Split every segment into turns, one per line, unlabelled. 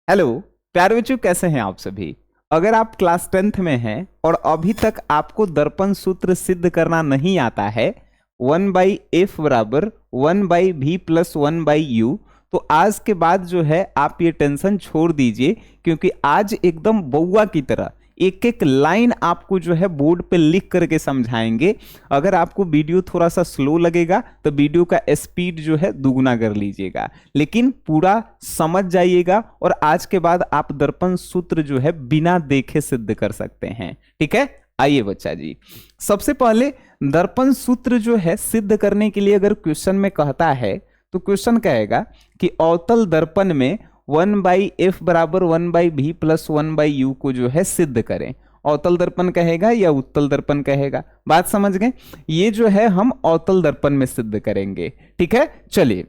Hello प्यारे बच्चों, कैसे हैं आप सभी। अगर आप क्लास 10th में हैं और अभी तक आपको दर्पण सूत्र सिद्ध करना नहीं आता है 1/f बराबर 1/v प्लस 1/u, तो आज के बाद जो है आप ये टेंशन छोड़ दीजिए, क्योंकि आज एकदम बउआ की तरह एक एक लाइन आपको जो है बोर्ड पे लिख करके समझाएंगे। अगर आपको वीडियो थोड़ा सा स्लो लगेगा तो वीडियो का स्पीड जो है दुगना कर लीजिएगा, लेकिन पूरा समझ जाइएगा और आज के बाद आप दर्पण सूत्र जो है बिना देखे सिद्ध कर सकते हैं। ठीक है, आइए बच्चा जी, सबसे पहले दर्पण सूत्र जो है सिद्ध करने के लिए अगर क्वेश्चन में कहता है तो क्वेश्चन कहेगा कि अवतल दर्पण में 1/f बराबर 1/v प्लस 1/u को जो है सिद्ध करें। अवतल दर्पण कहेगा या उत्तल दर्पण कहेगा, बात समझ गए। ये जो है हम अवतल दर्पण में सिद्ध करेंगे। ठीक है, चलिए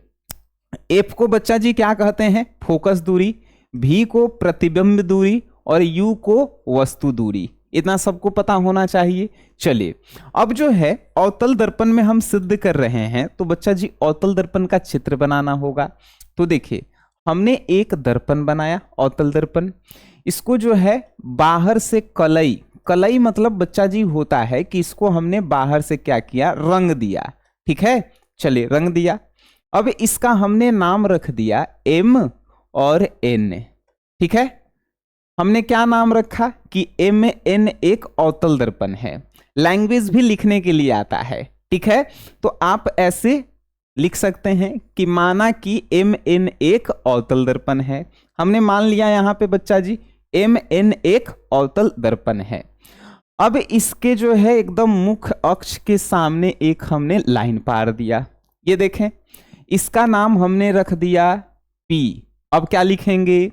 f को बच्चा जी क्या कहते हैं, फोकस दूरी, v को प्रतिबिंब दूरी और u को वस्तु दूरी। इतना सबको पता होना चाहिए। चलिए अब जो है अवतल दर्पण में हम सिद्ध कर रहे हैं, तो बच्चा जी अवतल दर्पण का चित्र बनाना होगा। तो देखिए हमने एक दर्पण बनाया अवतल दर्पण, इसको जो है बाहर से कलई, कलई मतलब बच्चा जी होता है कि इसको हमने बाहर से क्या किया, रंग दिया। ठीक है, चलिए रंग दिया। अब इसका हमने नाम रख दिया m और n। ठीक है, हमने क्या नाम रखा कि mn एक अवतल दर्पण है। लैंग्वेज भी लिखने के लिए आता है। ठीक है, तो आप ऐसे लिख सकते हैं कि माना कि mn एक अवतल दर्पण है। हमने मान लिया यहां पे बच्चा जी mn एक अवतल दर्पण है। अब इसके जो है एकदम मुख्य अक्ष के सामने एक हमने लाइन पार दिया। ये देखें, इसका नाम हमने रख दिया P। अब क्या लिखेंगे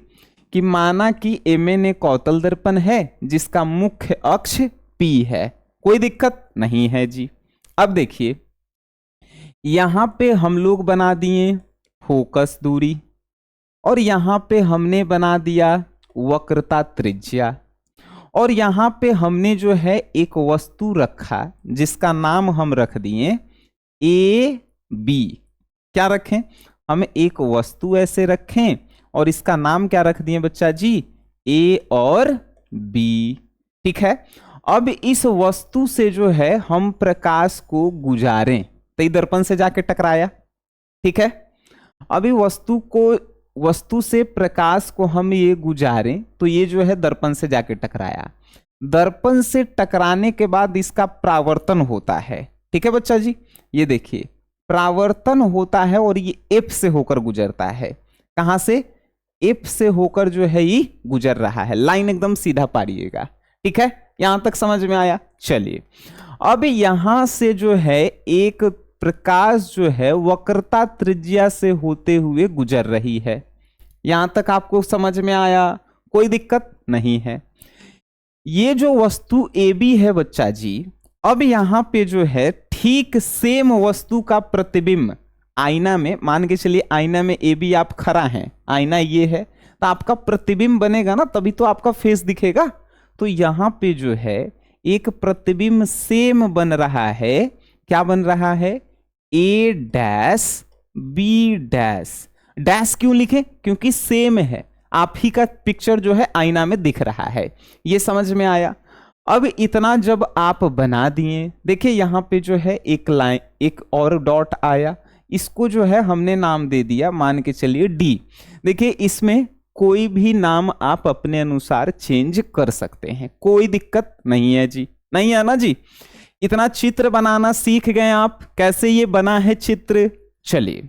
कि माना कि mn एक अवतल दर्पण है जिसका मुख्य अक्ष P है। कोई दिक्कत नहीं है जी। अब देखिए यहां पे हम लोग बना दिए फोकस दूरी और यहां पे हमने बना दिया वक्रता त्रिज्या, और यहां पे हमने जो है एक वस्तु रखा जिसका नाम हम रख दिए ए बी। क्या रखें, हम एक वस्तु ऐसे रखें और इसका नाम क्या रख दिए बच्चा जी, ए और बी। ठीक है, अब इस वस्तु से जो है हम प्रकाश को गुजारें, तो दर्पण से जाके टकराया। ठीक है, अभी वस्तु से प्रकाश को हम ये गुजारें तो ये जो है दर्पण से जाके टकराया। दर्पण से टकराने के बाद इसका परावर्तन होता है। ठीक है बच्चा जी, ये देखिए परावर्तन होता है और ये F से होकर गुजरता है। कहां से, F से होकर जो है ये गुजर रहा है। लाइन एकदम सीधा पाड़िएगा। ठीक है, यहां तक समझ में आया। चलिए अब यहां से जो है एक प्रकाश जो है वक्रता त्रिज्या से होते हुए गुजर रही है। यहां तक आपको समझ में आया, कोई दिक्कत नहीं है। ये जो वस्तु ए बी है बच्चा जी, अब यहां पे जो है ठीक सेम वस्तु का प्रतिबिंब आईना में, मान के चलिए आईना में ए बी आप खड़ा हैं, आईना ये है, तो आपका प्रतिबिंब बनेगा ना, तभी तो आपका फेस दिखेगा। तो यहां पे जो है एक प्रतिबिंब सेम बन रहा है। क्या बन रहा है, ए डैश बी डैश। डैश क्यों लिखे, क्योंकि सेम है, आप ही का पिक्चर जो है आईना में दिख रहा है। ये समझ में आया। अब इतना जब आप बना दिए, देखिए यहां पे जो है एक लाइन, एक और डॉट आया, इसको जो है हमने नाम दे दिया, मान के चलिए डी। देखिए इसमें कोई भी नाम आप अपने अनुसार चेंज कर सकते हैं, कोई दिक्कत नहीं है जी, नहीं है ना जी। इतना चित्र बनाना सीख गए आप, कैसे ये बना है चित्र। चलिए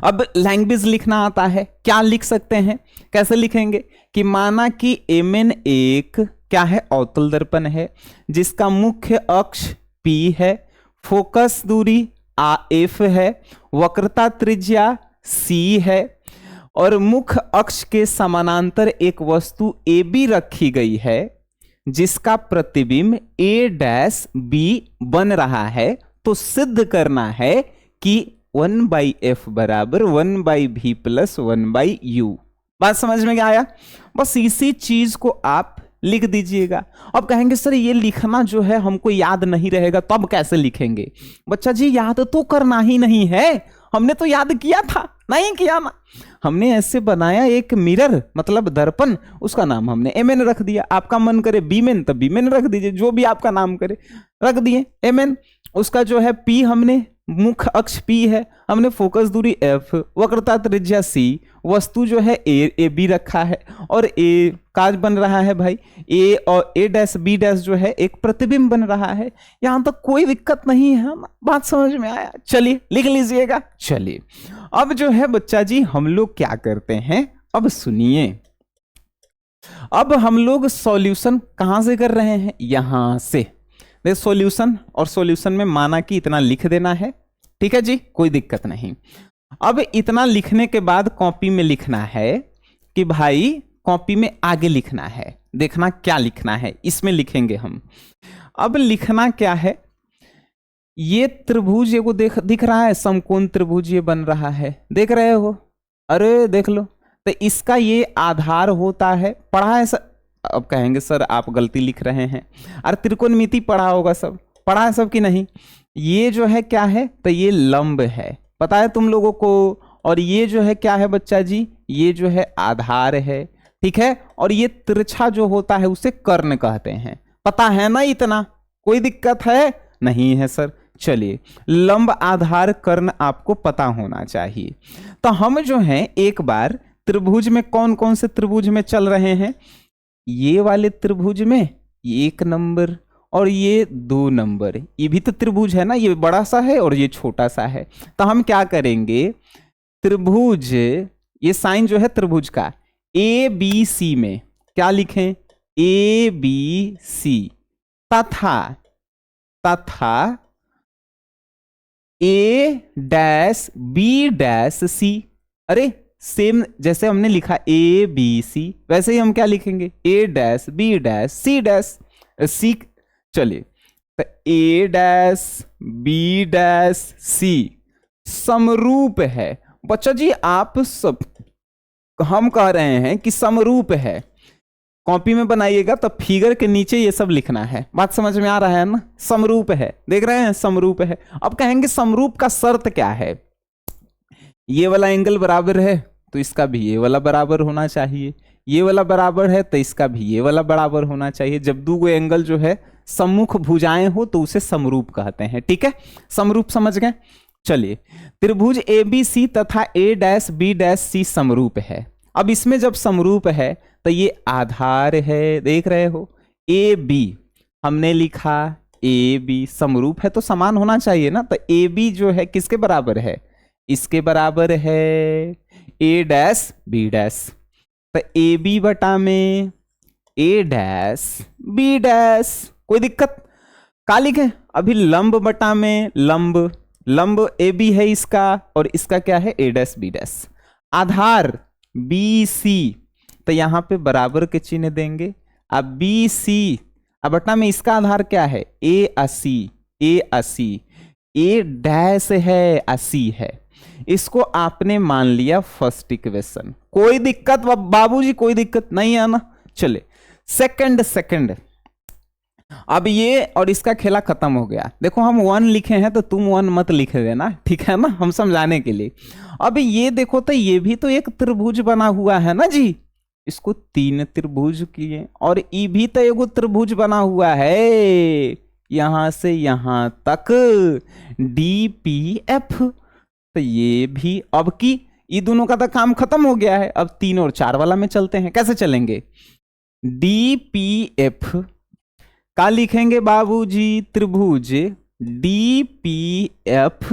अब लैंग्वेज लिखना आता है, क्या लिख सकते हैं, कैसे लिखेंगे कि माना कि mn एक क्या है, अवतल दर्पण है जिसका मुख्य अक्ष P है, फोकस दूरी F है, वक्रता त्रिज्या C है और मुख्य अक्ष के समानांतर एक वस्तु AB रखी गई है जिसका प्रतिबिंब A डैश B बन रहा है। तो सिद्ध करना है कि 1/f बराबर 1/v प्लस 1/u। बात समझ में क्या आया, बस इसी चीज को आप लिख दीजिएगा। अब कहेंगे सर ये लिखना जो है हमको याद नहीं रहेगा, तब कैसे लिखेंगे। बच्चा जी याद तो करना ही नहीं है, हमने तो याद किया था, नहीं किया ना। हमने ऐसे बनाया एक मिरर मतलब दर्पण, उसका नाम हमने एमएन रख दिया। आपका मन करे बीमेन तो बीमेन रख दीजिए, जो भी आपका नाम करे रख दिए एमएन। उसका जो है पी, हमने मुख्य अक्ष पी है, हमने फोकस दूरी एफ, वक्रता त्रिज्या सी, वस्तु जो है ए बी रखा है, और ए काज बन रहा है भाई ए, और ए डैश बी डैश जो है एक प्रतिबिंब बन रहा है। यहां तक कोई दिक्कत नहीं है, बात समझ में आया? चलिए लिख लीजिएगा। चलिए अब जो है बच्चा जी हम लोग क्या करते हैं, अब सुनिए। अब हम लोग सॉल्यूशन कहां से कर रहे हैं, यहां से। देख सॉल्यूशन, और सॉल्यूशन में माना कि इतना लिख देना है, ठीक है जी, कोई दिक्कत नहीं। अब इतना लिखने के बाद कॉपी में लिखना है कि भाई कॉपी में आगे लिखना है, देखना क्या लिखना है, इसमें लिखेंगे हम। अब लिखना क्या है, ये त्रिभुज ये को दिख रहा है, समकोण त्रिभुज ये बन रहा है, देख रहे हो? अरे देख लो, तो इसका ये आधार होता है, पढ़ा है सर? अब कहेंगे सर आप गलती लिख रहे हैं। अरे त्रिकोणमिति पढ़ा होगा सब, पढ़ा है सब कि नहीं? ये जो है क्या है, तो ये लंब है, पता है तुम लोगों को। और ये जो है क्या है बच्चा जी, ये जो है आधार है, ठीक है। और ये तिरछा जो होता है उसे कर्ण कहते हैं, पता है ना? इतना कोई दिक्कत है? नहीं है सर। चलिए लंब आधार कर्ण आपको पता होना चाहिए। तो हम जो है एक बार त्रिभुज में कौन कौन से त्रिभुज में चल रहे हैं, ये वाले त्रिभुज में 1 नंबर और ये 2 नंबर, ये भी तो त्रिभुज है ना, ये बड़ा सा है और ये छोटा सा है। तो हम क्या करेंगे, त्रिभुज, ये साइन जो है त्रिभुज का ए बी सी में क्या लिखें, ए बी सी, तथा ए डैश बी डैश सी। अरे सेम जैसे हमने लिखा ए बी सी, वैसे ही हम क्या लिखेंगे, A dash B dash C dash C. चलिए तो A dash B dash C समरूप है। बच्चा जी आप सब, हम कह रहे हैं कि समरूप है, कॉपी में बनाइएगा तो फिगर के नीचे ये सब लिखना है, बात समझ में आ रहा है ना? समरूप है, देख रहे हैं समरूप है। अब कहेंगे समरूप का शर्त क्या है, ये वाला एंगल बराबर है तो इसका भी ये वाला बराबर होना चाहिए, ये वाला बराबर है तो इसका भी ये वाला बराबर होना चाहिए। जब दो एंगल जो है सम्मुख भुजाएं हो तो उसे समरूप कहते हैं, ठीक है? समरूप समझ गए? चलिए त्रिभुज ए बी सी तथा ए डैश बी डैश सी समरूप है। अब इसमें जब समरूप है तो ये आधार है, देख रहे हो, ए बी हमने लिखा, ए बी समरूप है तो समान होना चाहिए ना। तो ए बी जो है किसके बराबर है, इसके बराबर है ए डैश बी डैश। तो ए बी बटा में ए डैश बी डैश, कोई दिक्कत? का लिखे अभी लंब बटा में लंब, लंब ए बी है इसका और इसका क्या है, ए डैश बी डैश। आधार बी सी, तो यहां पे बराबर के चिन्ह देंगे। अब बी सी, अब बटा में इसका आधार क्या है, ए 80, ए 80, ए डैश है 80 है। इसको आपने मान लिया फर्स्ट इक्वेशन, कोई दिक्कत बाबूजी, कोई दिक्कत नहीं है ना? चले सेकंड, अब ये और इसका खेला खत्म हो गया। देखो हम 1 लिखे हैं तो तुम 1 मत लिख देना, ठीक है ना, हम समझाने के लिए। अब ये देखो तो ये भी तो एक त्रिभुज बना हुआ है ना जी, इसको 3 त्रिभुज किए, और ये भी तो एगो त्रिभुज बना हुआ है यहां से यहां तक DPF। तो ये भी, अब की ये दोनों का तो काम खत्म हो गया है। अब 3 और 4 वाला में चलते हैं, कैसे चलेंगे? DPF का लिखेंगे बाबूजी, त्रिभुज DPF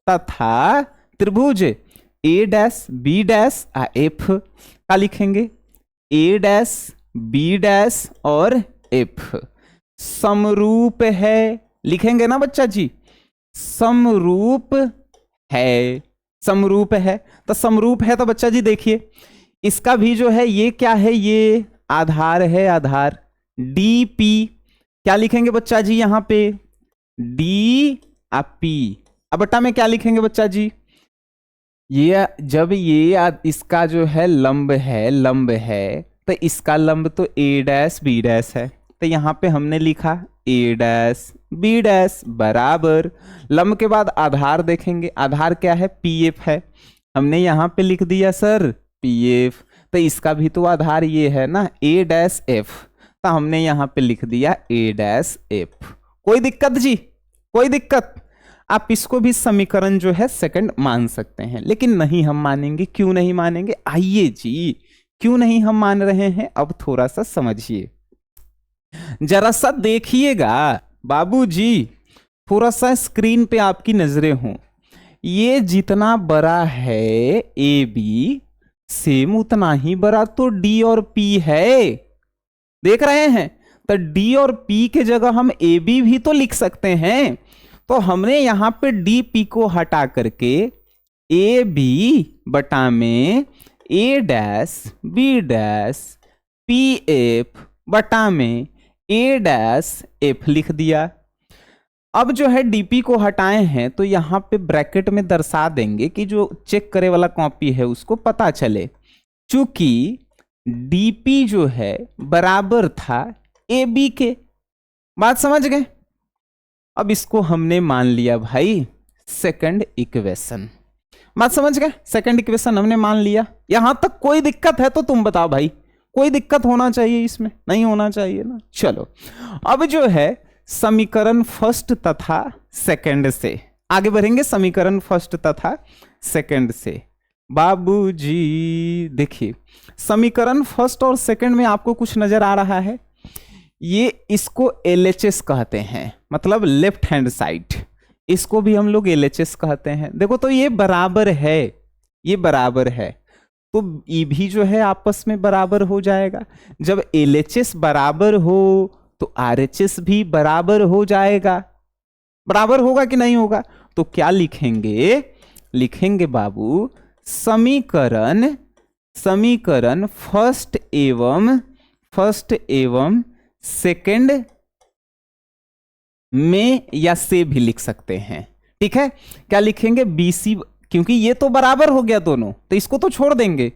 तथा त्रिभुज ए डैश बी डैश एफ का लिखेंगे, ए डैश बी डैश और एफ समरूप है, लिखेंगे ना बच्चा जी? समरूप है, समरूप है। तो समरूप है तो बच्चा जी देखिए इसका भी जो है ये क्या है, ये आधार है, आधार DP क्या लिखेंगे बच्चा जी यहां पे, DP। अब बटा में क्या लिखेंगे बच्चा जी, ये जब ये इसका जो है लंब है तो इसका लंब तो ए डैश बी डैश है, तो यहां पे हमने लिखा ए डैश बी डैश बराबर, लंब के बाद आधार देखेंगे, आधार क्या है, PF है, हमने यहां पे लिख दिया सर पी एफ, तो इसका भी तो आधार ये है ना ए डैश एफ, तो हमने यहां पे लिख दिया ए डैश एफ। कोई दिक्कत जी? कोई दिक्कत? आप इसको भी समीकरण जो है सेकंड मान सकते हैं, लेकिन नहीं हम मानेंगे। क्यों नहीं मानेंगे? आइए जी, क्यों नहीं हम मान रहे हैं, अब थोड़ा सा समझिए, जरा सा देखिएगा बाबूजी, थोड़ा सा स्क्रीन पे आपकी नजरें हों। ये जितना बड़ा है ए बी, सेम उतना ही बड़ा तो डी और पी है। देख रहे हैं? तो डी और पी के जगह हम ए बी भी तो लिख सकते हैं। तो हमने यहां पे डी पी को हटा करके ए बी बटा में A dash B dash P F बटा में ए डैश एफ लिख दिया। अब जो है डीपी को हटाए हैं तो यहां पे ब्रैकेट में दर्शा देंगे कि जो चेक करे वाला कॉपी है उसको पता चले, चूंकि डीपी जो है बराबर था ए बी के। बात समझ गए? अब इसको हमने मान लिया भाई सेकंड इक्वेशन। बात समझ गए? सेकंड इक्वेशन हमने मान लिया। यहां तक कोई दिक्कत है तो तुम बताओ भाई, कोई दिक्कत होना चाहिए इसमें? नहीं होना चाहिए ना। चलो अब जो है समीकरण फर्स्ट तथा सेकंड से आगे बढ़ेंगे। समीकरण फर्स्ट तथा सेकंड से बाबूजी देखिए, समीकरण फर्स्ट और सेकंड में आपको कुछ नजर आ रहा है? ये इसको एलएचएस कहते हैं, मतलब लेफ्ट हैंड साइड, इसको भी हम लोग एलएचएस कहते हैं। देखो तो ये बराबर है, ये बराबर है, तो ये भी जो है आपस में बराबर हो जाएगा। जब एलएचएस बराबर हो तो आरएचएस भी बराबर हो जाएगा। बराबर होगा कि नहीं होगा? तो क्या लिखेंगे? लिखेंगे बाबू समीकरण फर्स्ट एवं सेकंड में या से भी लिख सकते हैं। ठीक है, क्या लिखेंगे? बीसी, क्योंकि ये तो बराबर हो गया दोनों, तो इसको तो छोड़ देंगे।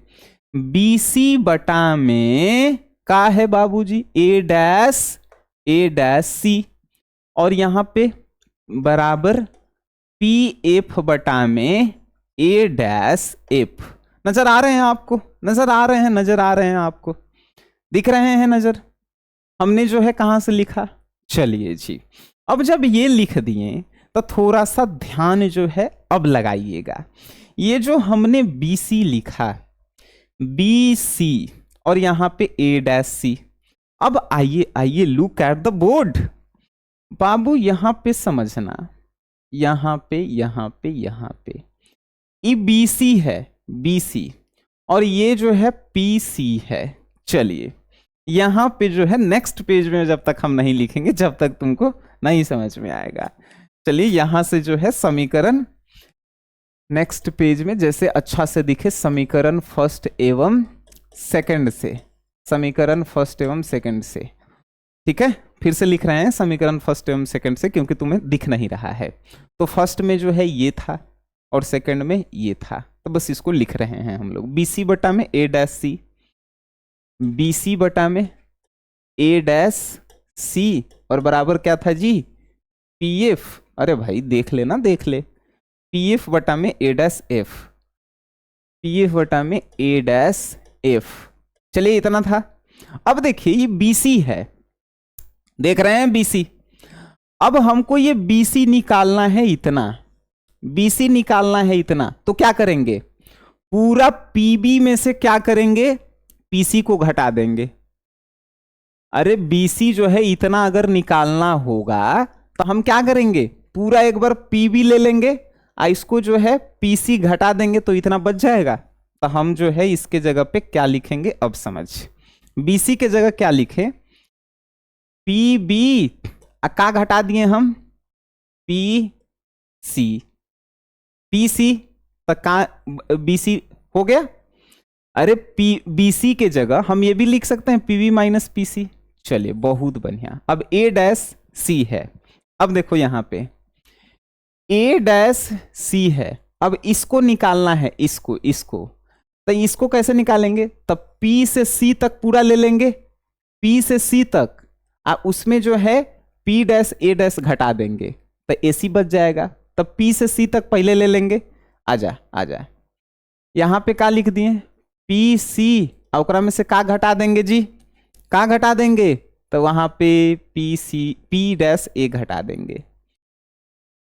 बीसी बटा में का है बाबूजी ए डैश सी, और यहां पे बराबर पी एफ बटा में ए डैश एफ। नजर आ रहे हैं आपको? नजर आ रहे हैं आपको? दिख रहे हैं नजर? हमने जो है कहां से लिखा? चलिए जी, अब जब ये लिख दिए तो थोड़ा सा ध्यान जो है अब लगाइएगा। ये जो हमने BC लिखा, BC और यहां पे A डैश सी। अब आइए लुक एट द बोर्ड बाबू, यहां पे समझना, यहां पे ये BC है, BC, और ये जो है PC है। चलिए यहां पे जो है नेक्स्ट पेज में जब तक हम नहीं लिखेंगे जब तक तुमको नहीं समझ में आएगा। चलिए यहां से जो है समीकरण नेक्स्ट पेज में जैसे अच्छा से दिखे, समीकरण फर्स्ट एवं सेकंड से, समीकरण फर्स्ट एवं सेकंड से। ठीक है, फिर से लिख रहे हैं समीकरण फर्स्ट एवं सेकंड से क्योंकि तुम्हें दिख नहीं रहा है। तो फर्स्ट में जो है ये था और सेकंड में ये था, तो बस इसको लिख रहे हैं हम लोग। BC बटा में A डैश सी, BC बटा में A डैश सी, और बराबर क्या था जी? PF। अरे भाई देख लेना, देख ले। PF बटा में A डैश F, PF बटा में A डैश F। चलिए इतना था। अब देखिए ये BC है, देख रहे हैं BC। अब हमको ये BC निकालना है इतना, BC निकालना है इतना, तो क्या करेंगे? पूरा PB में से क्या करेंगे? PC को घटा देंगे। अरे BC जो है इतना अगर निकालना होगा तो हम क्या करेंगे? पूरा एक बार PB ले लेंगे, इसको जो है PC घटा देंगे तो इतना बच जाएगा। तो हम जो है इसके जगह पे क्या लिखेंगे अब समझ। BC के जगह क्या लिखे? PB का घटा दिए हम PC, PC तो का BC हो गया। अरे BC के जगह हम ये भी लिख सकते हैं PB माइनस PC। चलिए बहुत बढ़िया। अब A डैश C है, अब देखो यहां पे A डैश C है, अब इसको निकालना है, इसको तो इसको कैसे निकालेंगे? तब P से C तक पूरा ले लेंगे, P से C तक, उसमें जो है P डैश A डैश घटा देंगे तो AC बच जाएगा। तब P से C तक पहले ले लेंगे, आजा यहाँ पे का लिख दिए पी सी, और में से का घटा देंगे जी, का घटा देंगे, तो वहां पे पी सी पी डैश ए घटा देंगे,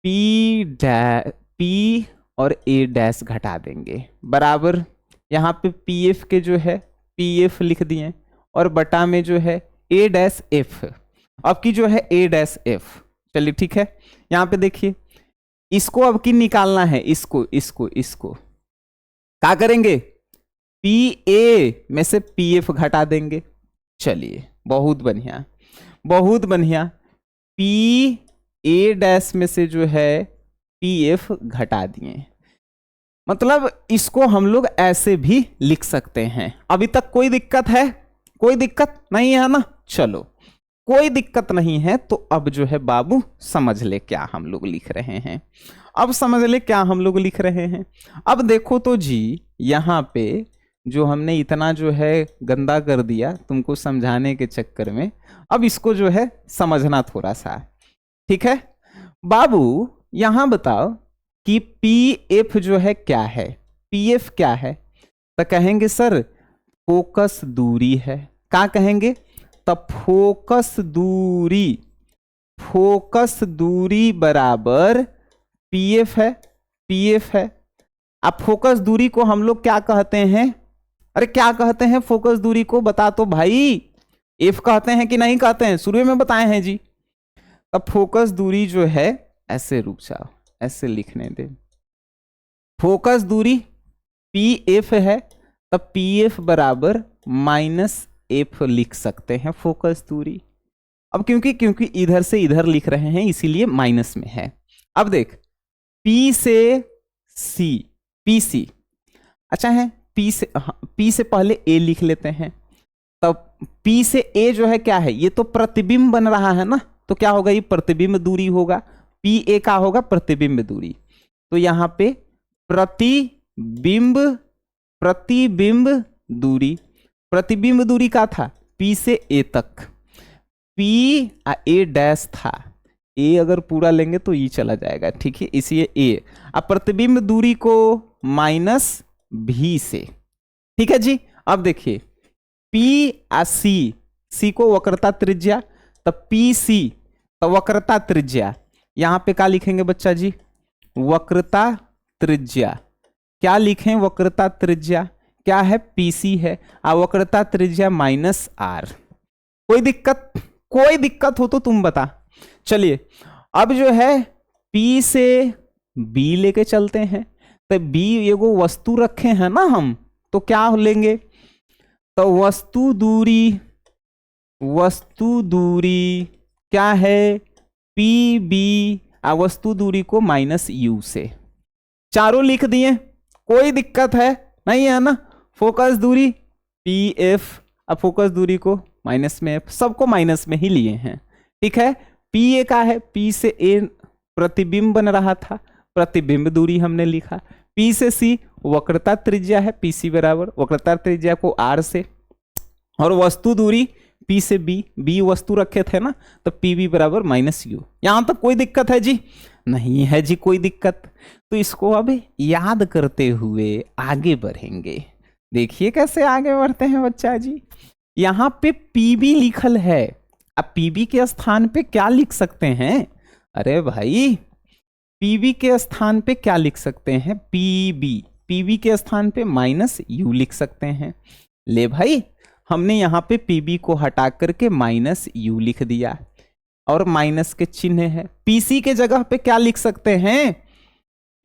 पी और ए डैश घटा देंगे, बराबर यहाँ पे पी एफ के जो है पी एफ लिख दिए, और बटा में जो है ए डैश एफ, अब की जो है ए डैश एफ। चलिए ठीक है, यहाँ पे देखिए इसको अब की निकालना है, इसको क्या करेंगे, पी ए में से पी एफ घटा देंगे। चलिए बहुत बढ़िया, बहुत बढ़िया, पी ए डैश में से जो है पी एफ घटा दिए, मतलब इसको हम लोग ऐसे भी लिख सकते हैं। अभी तक कोई दिक्कत है, कोई दिक्कत नहीं है ना, चलो कोई दिक्कत नहीं है, तो अब जो है बाबू समझ ले क्या हम लोग लिख रहे हैं, अब समझ ले क्या हम लोग लिख रहे हैं। अब देखो तो जी, यहाँ पे जो हमने इतना जो है गंदा कर दिया तुमको समझाने के चक्कर में, अब इसको जो है समझना थोड़ा सा, ठीक है बाबू। यहां बताओ कि पी एफ जो है क्या है, पी एफ क्या है, तो कहेंगे सर फोकस दूरी है, क्या कहेंगे, तो फोकस दूरी बराबर पी एफ है, पी एफ है। अब फोकस दूरी को हम लोग क्या कहते हैं, अरे क्या कहते हैं फोकस दूरी को, बता तो भाई, एफ कहते हैं कि नहीं कहते हैं, शुरू में बताए हैं जी। अब फोकस दूरी जो है, ऐसे रुक जाओ, ऐसे लिखने दे, फोकस दूरी पी एफ है, तब पी एफ बराबर माइनस एफ लिख सकते हैं फोकस दूरी। अब क्योंकि इधर से इधर लिख रहे हैं इसीलिए माइनस में है। अब देख पी से सी, पी सी अच्छा है, पी से पहले ए लिख लेते हैं, तब पी से ए जो है क्या है, ये तो प्रतिबिंब बन रहा है ना, तो क्या होगा, ये प्रतिबिंब दूरी होगा, पी ए का होगा प्रतिबिंब दूरी, तो यहां पे प्रतिबिंब दूरी, प्रतिबिंब दूरी का था पी से ए तक, पी ए डैश था, ए अगर पूरा लेंगे तो ये चला जाएगा, ठीक है, इसलिए ए। अब प्रतिबिंब दूरी को माइनस भी से, ठीक है जी। अब देखिए पी सी को वक्रता त्रिज्या, तब पी सी तो वक्रता त्रिज्या, यहां पे क्या लिखेंगे बच्चा जी, वक्रता त्रिज्या, क्या लिखें, वक्रता त्रिज्या क्या है, पीसी है, वक्रता त्रिज्या माइनस आर। कोई दिक्कत हो तो तुम बता। चलिए अब जो है पी से बी लेके चलते हैं, तो बी एगो वस्तु रखे हैं ना हम, तो क्या लेंगे, तो वस्तु दूरी क्या है, पी बी, वस्तु दूरी को माइनस यू से, चारों लिख दिए, कोई दिक्कत है नहीं है ना। फोकस दूरी पी एफ, अब फोकस दूरी को माइनस में एफ, सबको माइनस में ही लिए हैं, ठीक है। पी ए का है, पी से ए प्रतिबिंब बन रहा था, प्रतिबिंब दूरी हमने लिखा, पी से सी वक्रता त्रिज्या है, पी सी बराबर वक्रता त्रिज्या को आर से, और वस्तु दूरी पी से बी वस्तु रखे थे ना, तो पी बी बराबर माइनस यू। यहां तक कोई दिक्कत है जी, नहीं है जी कोई दिक्कत। तो इसको अब याद करते हुए आगे बढ़ेंगे, देखिए कैसे आगे बढ़ते हैं बच्चा जी। यहां पे पीबी लिखल है, अब पीबी के स्थान पे क्या लिख सकते हैं, अरे भाई पीबी के स्थान पे क्या लिख सकते हैं, पीबी के स्थान पे माइनस यू लिख सकते हैं। ले भाई हमने यहाँ पे पीबी को हटा करके माइनस यू लिख दिया, और माइनस के चिन्ह है। पीसी के जगह पे क्या लिख सकते हैं,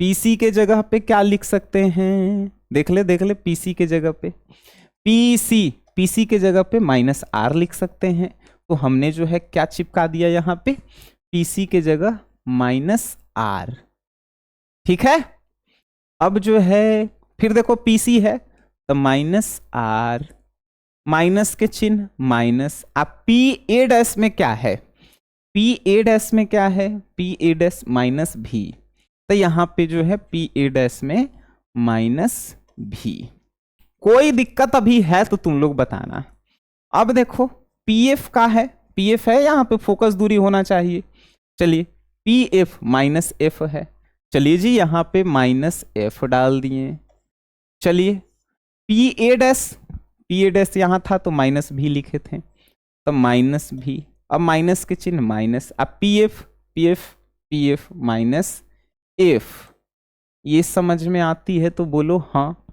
पीसी के जगह पे क्या लिख सकते हैं, देख ले पीसी के जगह पे पीसी के जगह पे माइनस आर लिख सकते हैं। तो हमने जो है क्या चिपका दिया यहाँ पे, पीसी के जगह माइनस आर, ठीक है। अब जो है फिर देखो पीसी है तो माइनस आर, माइनस के चिन्ह माइनस, अब पी ए डैश में क्या है, पी ए डैश में क्या है, पी ए डैश माइनस भी, तो यहां पे जो है पी ए डैश में माइनस भी। कोई दिक्कत अभी है तो तुम लोग बताना। अब देखो पी एफ का है, पी एफ है, यहां पे फोकस दूरी होना चाहिए। चलिए पी एफ माइनस एफ है, चलिए जी यहां पे माइनस एफ डाल दिए, चलिए पी ए डैश यहां था तो माइनस भी लिखे थे, तो माइनस भी, अब माइनस के चिन्ह माइनस, अब पी एफ माइनस एफ, ये समझ में आती है तो बोलो हाँ।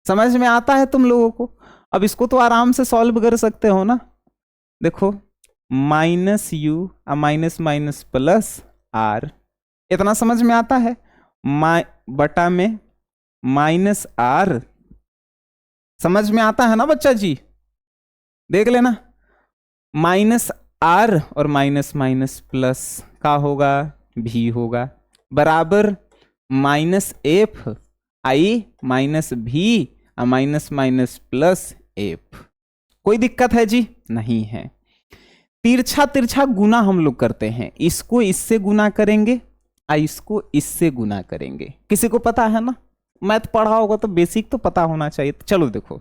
समझ में आता है तुम लोगों को? अब इसको तो आराम से सॉल्व कर सकते हो ना। देखो minus u minus minus plus r, इतना समझ में आता है, बटा में माइनस आर, समझ में आता है ना बच्चा जी? देख लेना, माइनस आर और माइनस माइनस प्लस का होगा भी होगा, बराबर माइनस एफ आई माइनस भी माइनस माइनस प्लस एफ। कोई दिक्कत है जी? नहीं है। तिरछा तिरछा गुना हम लोग करते हैं, इसको इससे गुना करेंगे इसको इससे गुना करेंगे। किसी को पता है ना? मैथ पढ़ा होगा तो बेसिक तो पता होना चाहिए। तो चलो देखो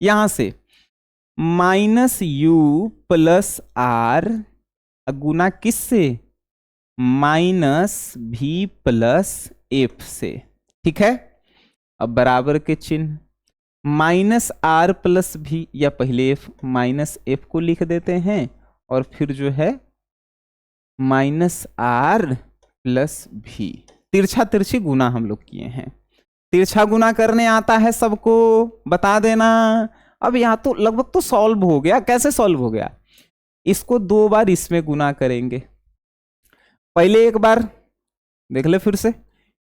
यहां से माइनस यू प्लस आर गुना किससे? माइनस भी प्लस एफ से, ठीक है। अब बराबर के चिन्ह, माइनस आर प्लस भी, या पहले एफ माइनस एफ को लिख देते हैं और फिर जो है माइनस आर प्लस भी। तिरछा तिरछी गुना हम लोग किए हैं। तिरछा गुना करने आता है सबको? बता देना। अब यहां तो लगभग तो सॉल्व हो गया। कैसे सॉल्व हो गया? इसको 2 बार इसमें गुना करेंगे। पहले एक बार देख ले फिर से,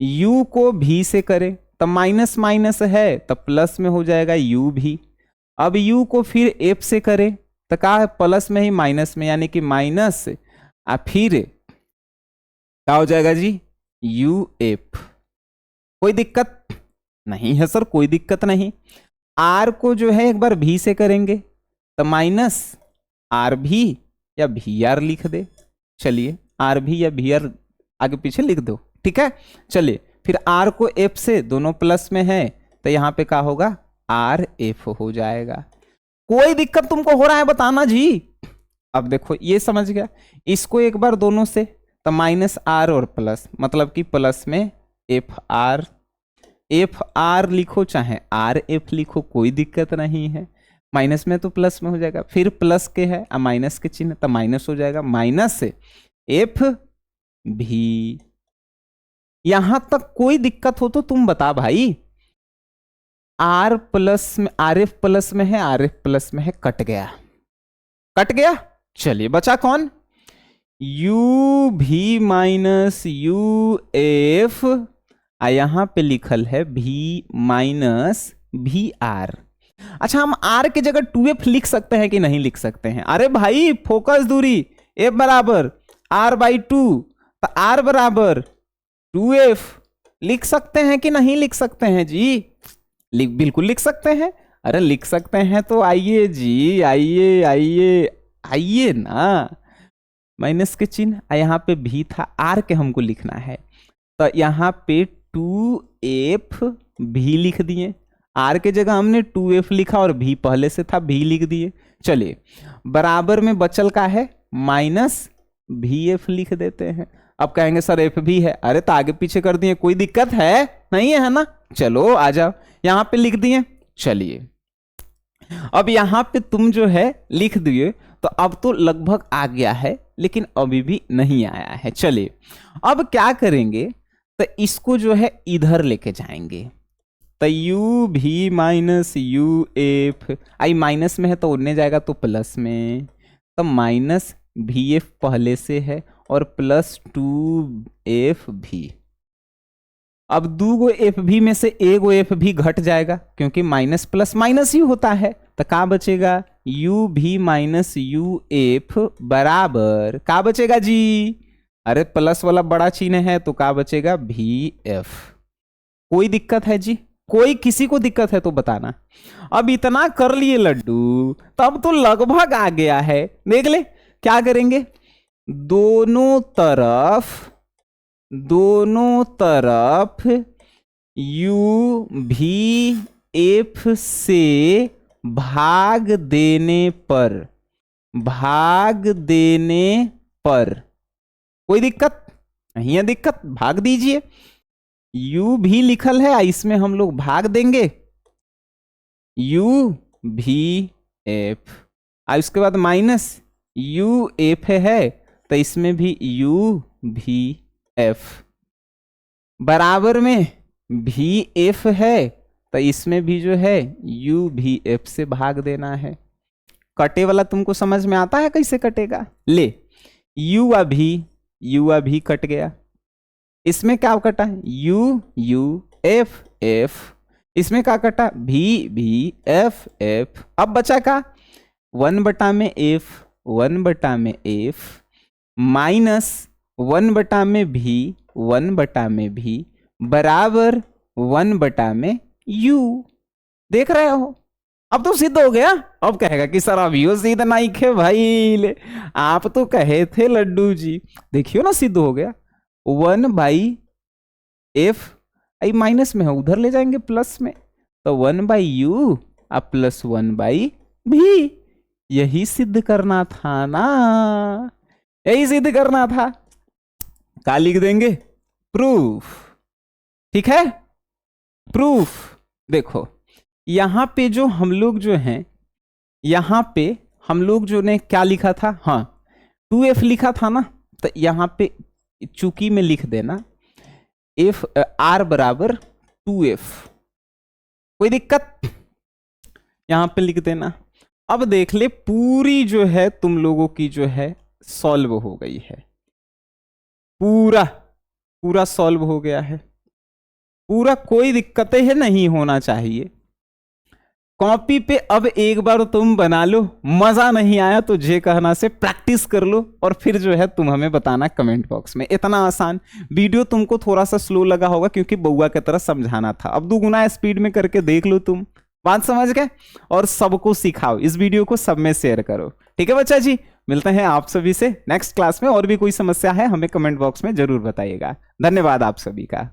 u को भी से करें तब माइनस माइनस है तब प्लस में हो जाएगा u भी। अब u को फिर f से करें तो क्या है? प्लस में ही माइनस में, यानी कि माइनस फिर क्या हो जाएगा जी? uf। कोई दिक्कत नहीं है सर? कोई दिक्कत नहीं। r को जो है एक बार भी से करेंगे तो माइनस आर भी या भी आर लिख दे। चलिए आर भी या भी आर आगे पीछे लिख दो, ठीक है। चलिए फिर आर को एफ से, दोनों प्लस में है तो यहां पे क्या होगा? आर एफ हो जाएगा। कोई दिक्कत तुमको हो रहा है बताना जी। अब देखो ये समझ गया। इसको एक बार दोनों से तो माइनस आर और प्लस, मतलब कि प्लस में एफ आर लिखो चाहे आर एफ लिखो, कोई दिक्कत नहीं है। माइनस में तो प्लस में हो जाएगा, फिर प्लस के है माइनस के चिन्ह तो माइनस हो जाएगा, माइनस से एफ भी। यहां तक कोई दिक्कत हो तो तुम बता भाई। आर प्लस में, आर एफ प्लस में है, आर एफ प्लस में है, कट गया, कट गया। चलिए बचा कौन? यू भी माइनस यू एफ, यहां पे लिखल है भी माइनस भी आर। अच्छा हम आर के जगह 2f लिख सकते हैं कि नहीं लिख सकते हैं? अरे भाई फोकस दूरी, f बराबर r बाई 2, तो r बराबर 2f लिख सकते हैं कि नहीं लिख सकते हैं जी? बिल्कुल लिख सकते हैं। अरे लिख सकते हैं तो आइए जी, आइए आइए आइए ना। माइनस के चिन्ह यहाँ पे भी था, आर के हमको लिखना है तो यहाँ पे 2f भी लिख दिए। आर के जगह हमने 2f लिखा और भी पहले से था, भी लिख दिए। चलिए बराबर में बचल का है माइनस भी एफ लिख देते हैं। अब कहेंगे सर एफ भी है, अरे तो आगे पीछे कर दिए, कोई दिक्कत है नहीं है ना? चलो आ जाओ, यहां पे लिख दिए। चलिए अब यहां पे तुम जो है लिख दिए तो अब तो लगभग आ गया है, लेकिन अभी भी नहीं आया है। चलिए अब क्या करेंगे, तो इसको जो है इधर लेके जाएंगे तो u भी माइनस यू एफ, आई माइनस में है तो उड़ने जाएगा तो प्लस में, तो माइनस भी एफ पहले से है और प्लस 2f भी। अब 2 एफ भी में से 1 एफ भी घट जाएगा क्योंकि माइनस प्लस माइनस ही होता है, तो क्या बचेगा? u भी माइनस यू एफ बराबर क्या बचेगा जी? अरे प्लस वाला बड़ा चिन्ह है तो क्या बचेगा? भी एफ। कोई दिक्कत है जी? कोई किसी को दिक्कत है तो बताना। अब इतना कर लिए लड्डू, तब तो लगभग आ गया है। देख ले क्या करेंगे, दोनों तरफ u भी f से भाग देने पर कोई दिक्कत नहीं है? दिक्कत, भाग दीजिए। u भी लिखल है, इसमें हम लोग भाग देंगे यू भी एफ, और उसके बाद माइनस यू एफ है तो इसमें भी यू भी एफ, बराबर में भी एफ है तो इसमें भी जो है यू भी एफ से भाग देना है। कटे वाला तुमको समझ में आता है कैसे कटेगा? ले, यू अभी कट गया, इसमें क्या कटा? यू यू एफ एफ, इसमें क्या कटा? भी एफ एफ। अब बचा का 1/f 1/f माइनस 1/v बराबर 1/u। देख रहे हो, अब तो सिद्ध हो गया। अब कहेगा कि सर अभी सिद्ध नहीं खे भाई, ले आप तो कहे थे लड्डू जी। देखियो ना सिद्ध हो गया। 1/f आई माइनस में है, उधर ले जाएंगे प्लस में, तो 1/u अब प्लस 1/v। यही सिद्ध करना था ना, यही सिद्ध करना था। क्या लिख देंगे? प्रूफ। ठीक है, प्रूफ। देखो यहां पे जो हम लोग जो हैं, यहां पे हम लोग जो ने क्या लिखा था? हाँ 2f लिखा था ना, तो यहां पे चूकी में लिख देना f r बराबर 2f, कोई दिक्कत? यहां पे लिख देना। अब देख ले पूरी जो है तुम लोगों की जो है सॉल्व हो गई है, पूरा सॉल्व हो गया है पूरा, कोई दिक्कतें है नहीं होना चाहिए। कॉपी पे अब एक बार तुम बना लो, मजा नहीं आया तो जे कहना से प्रैक्टिस कर लो, और फिर जो है तुम हमें बताना कमेंट बॉक्स में। इतना आसान वीडियो तुमको थोड़ा सा स्लो लगा होगा क्योंकि बउआ की तरह समझाना था। अब 2 गुना स्पीड में करके देख लो, तुम बात समझ गए, और सबको सिखाओ, इस वीडियो को सब में शेयर करो। ठीक है बच्चा जी, मिलते हैं आप सभी से नेक्स्ट क्लास में। और भी कोई समस्या है हमें कमेंट बॉक्स में जरूर बताइएगा। धन्यवाद आप सभी का।